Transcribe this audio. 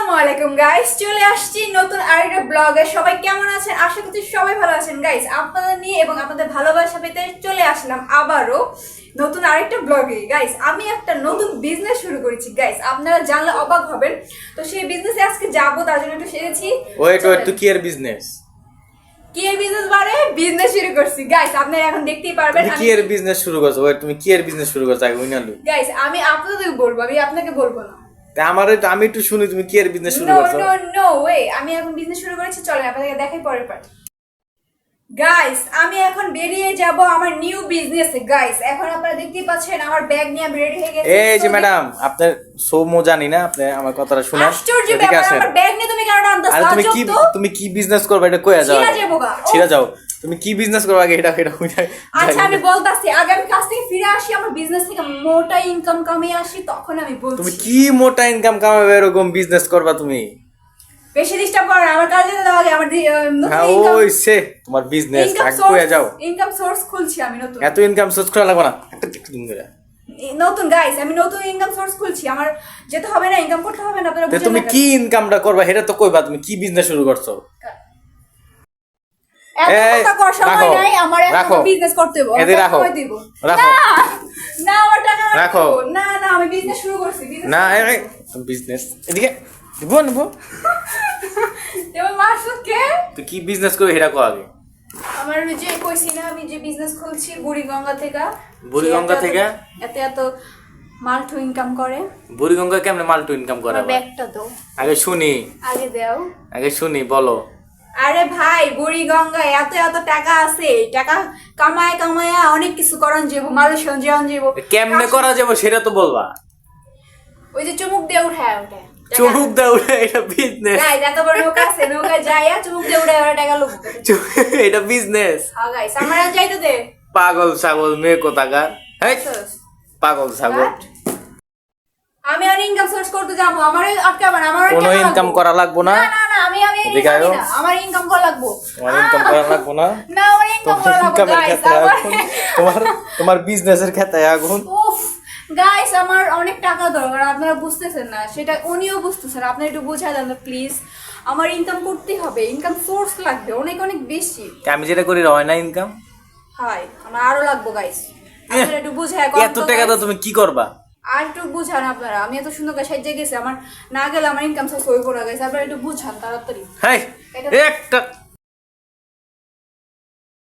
আসসালামু আলাইকুম গাইস, চলে আসছি নতুন আরেকটা ব্লগে। সবাই কেমন আছেন? আশা করছি সবাই ভালো আছেন গাইস। আপনাদের নিয়ে এবং আপনাদের ভালোবাসা পেতে চলে আসলাম আবারও নতুন আরেকটা ব্লগে। গাইস, আমি একটা নতুন বিজনেস শুরু করেছি গাইস, আপনারা জানলে অবাক হবেন। তো সেই বিজনেসে আজকে যাবো, তার জন্য একটু সেরেছি। ওয়েট তুই কি এর বিজনেস? কি এর বিজনেস? বারে বিজনেস শুরু করছি গাইস, আপনারা এখন দেখতেই পারবেন। তুমি কি এর বিজনেস শুরু করছো? ওয়েট, তুমি কি এর বিজনেস শুরু করছো আগে উইনালু? গাইস, আমি আপনাদের বলবো, আমি আপনাকে বলবো না। আমি একটু শুনি তুমি কি এর বিজনেস শুরু নো করছো। নো নো ওয়ে, আমি এখন বিজনেস শুরু করেছি। চলেন আপনাদেরকে দেখাই পরের পার্ট। গাইস, আমি এখন বেরিয়ে যাব আমার নিউ বিজনেসে। গাইস, এখন আপনারা দেখতেই পাচ্ছেন আমার ব্যাগ নিয়ে আমি রেডি হয়ে গেছি। এই যে ম্যাডাম, আপনার সৌম্য জানি না, আপনি আমার কথাটা শুনেন। আশ্চর্য ব্যাপার, আমার ব্যাগ নিয়ে তুমি কেন টানতেছ? আরে তুমি কি বিজনেস করবে এটা কইয়া যাও। ছিড়া যাও। তুমি কি বিজনেস করবে আগে এটা আচ্ছা, আমি বলতাছি, আগে আমি কাজ থেকে ফিরে আসি, আমার বিজনেস থেকে মোটা ইনকাম কামিয়ে আসি, তখন আমি বলছি। তুমি কি মোটা ইনকাম কামাবে এরকম বিজনেস করবা তুমি? বেশি ডিস্টার্ব করো না, আমার কাজে দাও আগে। আমার হ্যাঁ ওই সে তোমার বিজনেস আগে কইয়া যাও। ইনকাম সোর্স খুলছি আমি নতুন। এত ইনকাম সোর্স করা লাগবে না, একটা দিন করে নতুন গাইস, আমি নতুন ইনকাম সোর্স খুলছি। আমার যেতে হবে না, ইনকাম করতে হবে না, আপনারা বুঝেন। তুমি কি ইনকামটা করবা সেটা তো কইবা। তুমি কি বিজনেস শুরু করছো? এত কথা কর সময় নাই আমার, এখন বিজনেস করতে হবে। এদি রাখো রাখো না, আমার টাকা রাখো। না না, আমি বিজনেস শুরু করছি। না এই বিজনেস এদিকে দিব নিব। এবার মাসুদ কে তুই কি বিজনেস করবি সেটা কো আগে। আমার যে কইছি না, আমি যে বিজনেস খুলছি বুড়িগঙ্গা থেকে। বুড়িগঙ্গা থেকে এত এত মাল্টু ইনকাম করে। বুড়িগঙ্গা কেমনে মাল্টু ইনকাম করে? ব্যাগটা দাও আগে শুনি, আগে দাও। আগে শুনি বলো। আরে ভাই, বুড়িগঙ্গা এত এত টাকা আছে, টাকা কামায় কামায় অনেক কিছু করান যাবো, মালয়েশিয়ান যাওয়ান যাবো। কেমনে করা যাবে সেটা তো বলবা। ওই যে চুমুক দিয়ে উঠায় ওটা, চুমুক দাও এটা বিজনেস। গাইস, এত বড় নৌকা আছে, নৌকা যাইয়া চুমুক দিয়ে উঠায় ওরা টাকা লোক। এটা বিজনেস। হ্যাঁ গাইস, আমার আর যাইতে দে। পাগল ছাগল মেয়ে কোথাকার। হেই পাগল ছাগল। আমি আর ইনকাম সোর্স করতে যাবো, আমার আটকাবে না। আমার কোনো ইনকাম করা লাগবো না। না না, আমি এদিকে আয়ো। আমার ইনকাম করা লাগবো। তোমার ইনকাম করা লাগবো না। না, আমার ইনকাম করা লাগবো গাইস। তোমার বিজনেসের খাতায় আগুন। উফ গাইস, আমার অনেক টাকা দরকার, আপনারা বুঝতেছেন না, সেটা উনিও বুঝতেছেন। আপনি একটু বুঝাই দেন প্লিজ। আমার ইনকাম করতে হবে, ইনকাম সোর্স লাগবে অনেক অনেক বেশি। আমি যেটা করি হয় না ইনকাম। হাই, আমার আরো লাগবে গাইস, আপনারা একটু বুঝায়। এত টাকা তো তুমি কি করবা? আর একটু বুঝান আপনারা। আমি এত সুন্দর করে সাজিয়ে গেছি, আমার না গেলে আমার ইনকাম সোর্স হইব না গাইস। আপনারা একটু বুঝান তাড়াতাড়ি। হাই একটা